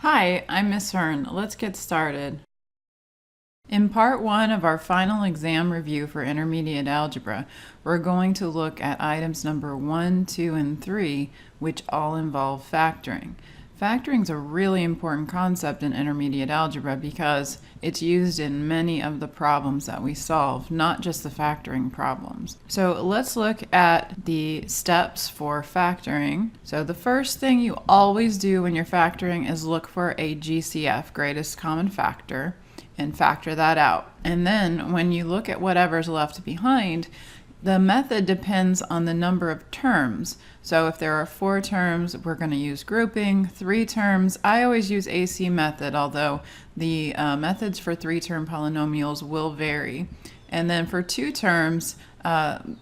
Hi, I'm Miss Hearn. Let's get started. In part 1 of our final exam review for intermediate algebra, we're going to look at items number 1, 2, and 3, which all involve factoring. Factoring is a really important concept in intermediate algebra because it's used in many of the problems that we solve, not just the factoring problems. So let's look at the steps for factoring. So the first thing you always do when you're factoring is look for a GCF, greatest common factor, and factor that out. And then when you look at whatever's left behind, the method depends on the number of terms. So if there are 4 terms, we're going to use grouping. 3 terms, I always use AC method, although the methods for 3-term polynomials will vary. And then for 2 terms,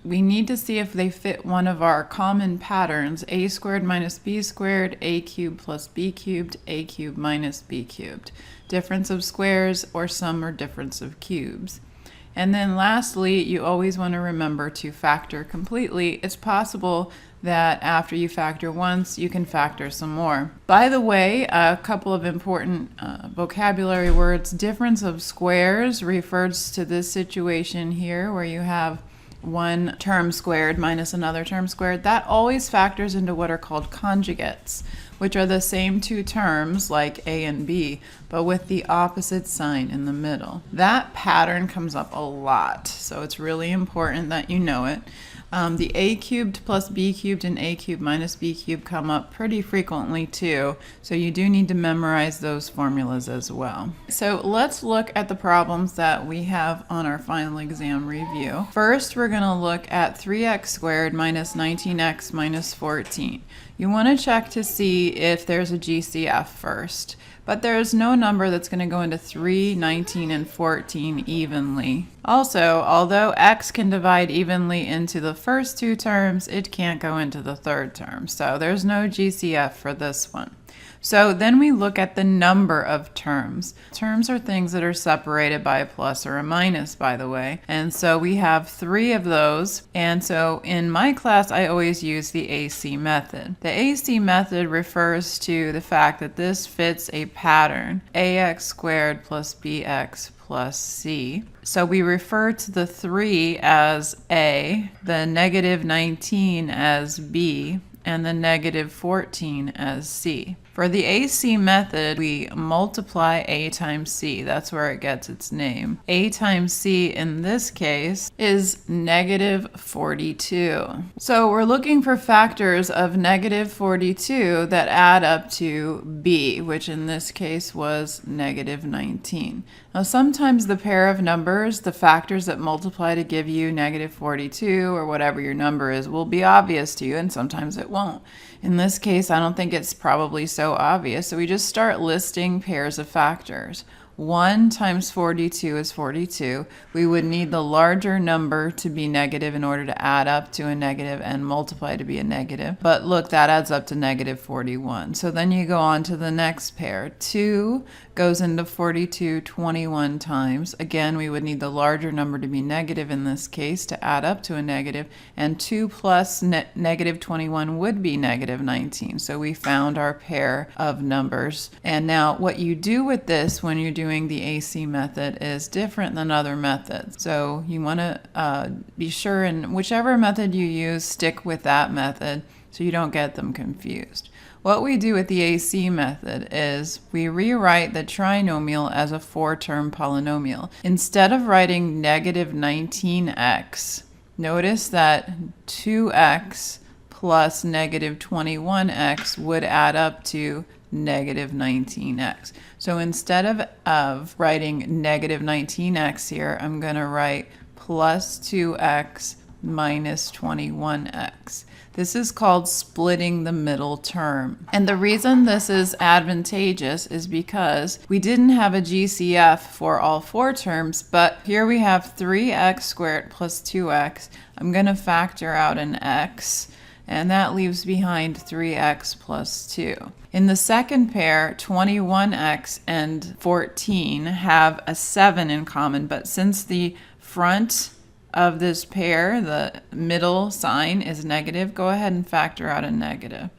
we need to see if they fit one of our common patterns, a squared minus b squared, a cubed plus b cubed, a cubed minus b cubed. Difference of squares or sum or difference of cubes. And then lastly, you always want to remember to factor completely. It's possible that after you factor once, you can factor some more. By the way, a couple of important vocabulary words. Difference of squares refers to this situation here where you have one term squared minus another term squared. That always factors into what are called conjugates, which are the same 2 terms like a and b, but with the opposite sign in the middle. That pattern comes up a lot, so it's really important that you know it. The a cubed plus b cubed and a cubed minus b cubed come up pretty frequently too, so you do need to memorize those formulas as well. So let's look at the problems that we have on our final exam review. First, we're going to look at 3x squared minus 19x minus 14. You want to check to see if there's a GCF first, but there's no number that's going to go into 3, 19, and 14 evenly. Also, although x can divide evenly into the first 2 terms, it can't go into the third term, so there's no GCF for this one. So then we look at the number of terms. Terms are things that are separated by a plus or a minus, by the way. And so we have 3 of those. And so in my class, I always use the AC method. The AC method refers to the fact that this fits a pattern, ax squared plus bx plus c. So we refer to the 3 as a, the negative 19 as b, and the negative 14 as c. For the AC method, we multiply a times c. That's where it gets its name. A times c in this case is negative 42. So we're looking for factors of negative 42 that add up to b, which in this case was negative 19. Now sometimes the pair of numbers, the factors that multiply to give you negative 42 or whatever your number is, will be obvious to you, and sometimes it won't. In this case, I don't think it's probably so obvious, so we just start listing pairs of factors. 1 times 42 is 42. We would need the larger number to be negative in order to add up to a negative and multiply to be a negative. But look, that adds up to negative 41. So then you go on to the next pair. 2 goes into 42 21 times. Again, we would need the larger number to be negative in this case to add up to a negative. And 2 plus negative 21 would be negative 19. So we found our pair of numbers. And now what you do with this when you're doing the AC method is different than other methods. So you want to be sure in whichever method you use, stick with that method so you don't get them confused. What we do with the AC method is we rewrite the trinomial as a 4-term polynomial. Instead of writing negative 19x, notice that 2x plus negative 21x would add up to negative 19x. So instead of writing negative 19x here, I'm going to write plus 2x minus 21x. This is called splitting the middle term. And the reason this is advantageous is because we didn't have a GCF for all 4 terms, but here we have 3x squared plus 2x. I'm going to factor out an x, and that leaves behind 3x plus 2. In the second pair, 21x and 14 have a 7 in common, but since the front of this pair, the middle sign is negative, go ahead and factor out a negative.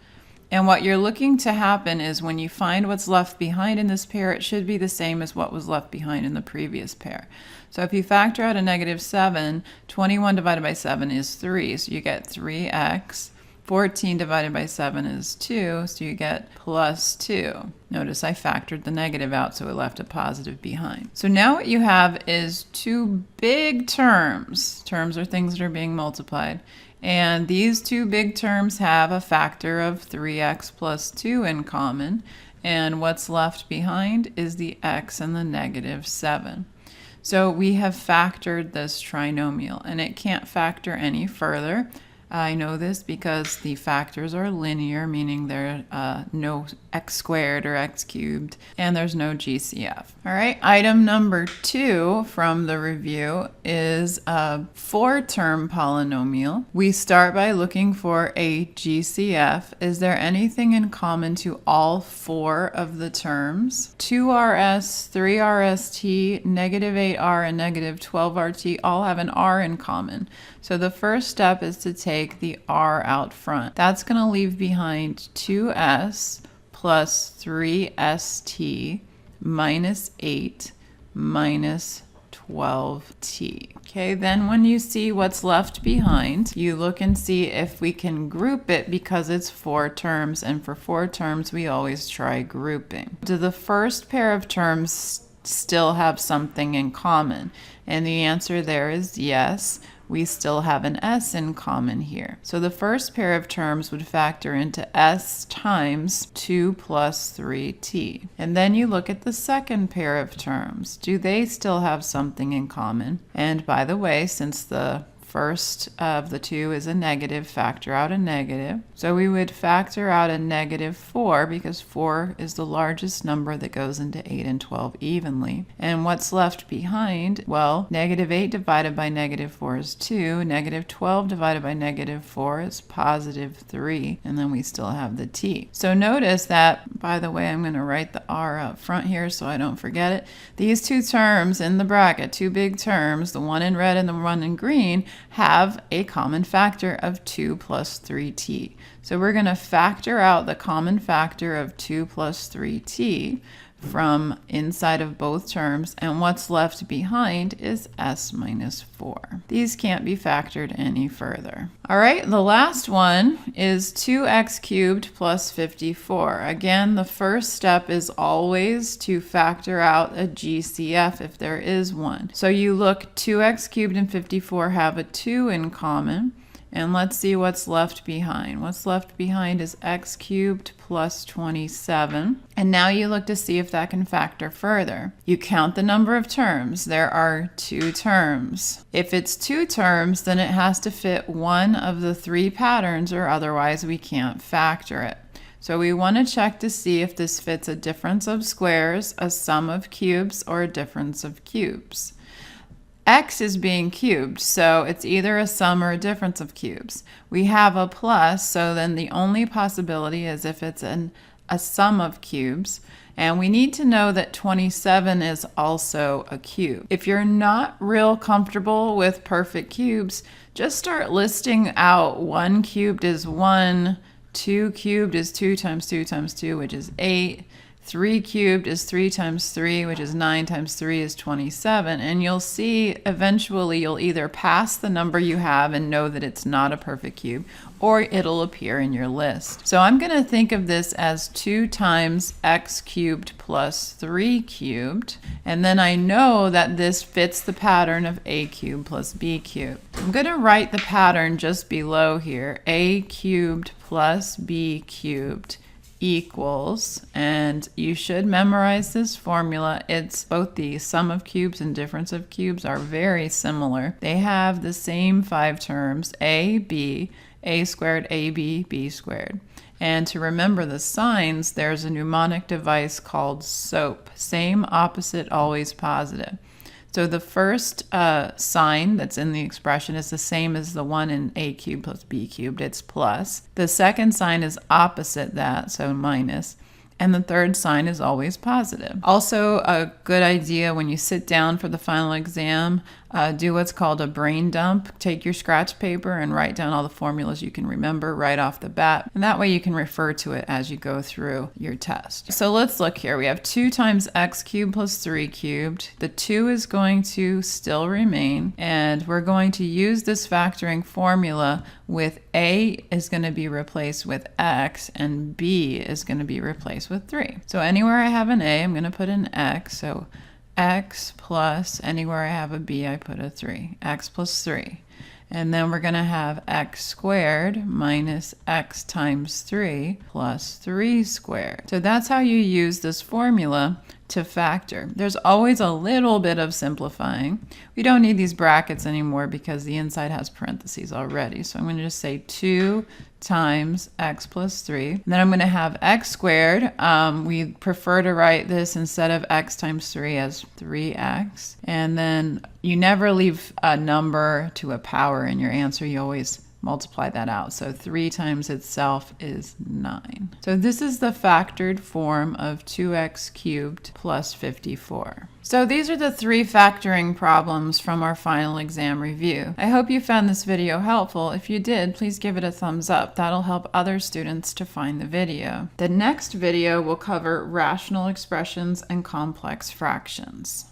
And what you're looking to happen is when you find what's left behind in this pair, it should be the same as what was left behind in the previous pair. So if you factor out a -7, 21 divided by 7 is 3, so you get 3x. 14 divided by 7 is 2, so you get plus 2. Notice I factored the negative out, so it left a positive behind. So now what you have is two big terms. Terms are things that are being multiplied. And these two big terms have a factor of 3x plus 2 in common. And what's left behind is the x and the -7. So we have factored this trinomial, and it can't factor any further. I know this because the factors are linear, meaning there's no x squared or x cubed, and there's no GCF. All right, item number 2 from the review is a 4-term polynomial. We start by looking for a GCF. Is there anything in common to all 4 of the terms? 2rs, 3rst, -8r, and -12rt all have an r in common. So the first step is to take the r out front. That's going to leave behind 2s plus 3st minus 8 minus 12t. Okay, then when you see what's left behind, you look and see if we can group it because it's 4 terms, and for 4 terms we always try grouping. Do the first pair of terms still have something in common? And the answer there is yes. We still have an s in common here. So the first pair of terms would factor into s times 2 plus 3t. And then you look at the second pair of terms. Do they still have something in common? And by the way, since the first of the two is a negative, factor out a negative. So we would factor out a -4 because 4 is the largest number that goes into 8 and 12 evenly. And what's left behind? Well, -8 divided by -4 is 2. -12 divided by -4 is +3. And then we still have the t. So notice that, by the way, I'm going to write the r up front here so I don't forget it. These two terms in the bracket, two big terms, the one in red and the one in green, have a common factor of 2 plus 3t. So we're going to factor out the common factor of 2 plus 3t from inside of both terms, and what's left behind is s minus 4. These can't be factored any further. All right, the last one is 2x cubed plus 54. Again, the first step is always to factor out a GCF if there is one. So you look, 2x cubed and 54 have a 2 in common. And let's see what's left behind. What's left behind is x cubed plus 27. And now you look to see if that can factor further. You count the number of terms. There are 2 terms. If it's 2 terms, then it has to fit one of the 3 patterns, or otherwise we can't factor it. So we want to check to see if this fits a difference of squares, a sum of cubes, or a difference of cubes. X is being cubed, so it's either a sum or a difference of cubes. We have a plus, so then the only possibility is if it's a sum of cubes. And we need to know that 27 is also a cube. If you're not real comfortable with perfect cubes, just start listing out 1 cubed is 1, 2 cubed is 2 times 2 times 2, which is 8. 3 cubed is 3 times 3, which is 9 times 3 is 27. And you'll see eventually you'll either pass the number you have and know that it's not a perfect cube, or it'll appear in your list. So I'm going to think of this as 2 times x cubed plus 3 cubed. And then I know that this fits the pattern of a cubed plus b cubed. I'm going to write the pattern just below here. A cubed plus b cubed equals, and you should memorize this formula. It's both the sum of cubes and difference of cubes are very similar. They have the same 5 terms, a, b, a squared, ab, b squared. And to remember the signs, there's a mnemonic device called SOAP. Same, opposite, always positive. So the first sign that's in the expression is the same as the one in a cubed plus b cubed. It's plus. The second sign is opposite that, so minus. And the third sign is always positive. Also, a good idea when you sit down for the final exam, do what's called a brain dump. Take your scratch paper and write down all the formulas you can remember right off the bat. And that way you can refer to it as you go through your test. So let's look here. We have 2 times x cubed plus 3 cubed. The 2 is going to still remain. And we're going to use this factoring formula with a is going to be replaced with x and b is going to be replaced with 3. So anywhere I have an a, I'm going to put an x. So x plus, anywhere I have a b, I put a 3. X plus 3. And then we're going to have x squared minus x times 3 plus 3 squared. So that's how you use this formula to factor. There's always a little bit of simplifying. We don't need these brackets anymore because the inside has parentheses already. So I'm going to just say 2 times x plus 3. And then I'm going to have x squared. We prefer to write this instead of x times 3 as 3x. And then you never leave a number to a power in your answer. You always multiply that out. So 3 times itself is 9. So this is the factored form of 2x cubed plus 54. So these are the 3 factoring problems from our final exam review. I hope you found this video helpful. If you did, please give it a thumbs up. That'll help other students to find the video. The next video will cover rational expressions and complex fractions.